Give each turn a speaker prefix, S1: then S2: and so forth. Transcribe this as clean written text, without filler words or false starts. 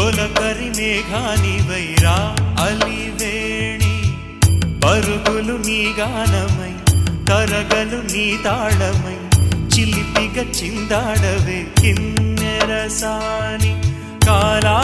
S1: తొలకరి మేఘానివైరా అలివేణి పరుగులు నీ గానమై కరగలు నీ తాళమై చిలిపిగ చిందాడవే కిన్నెరసాని కాలా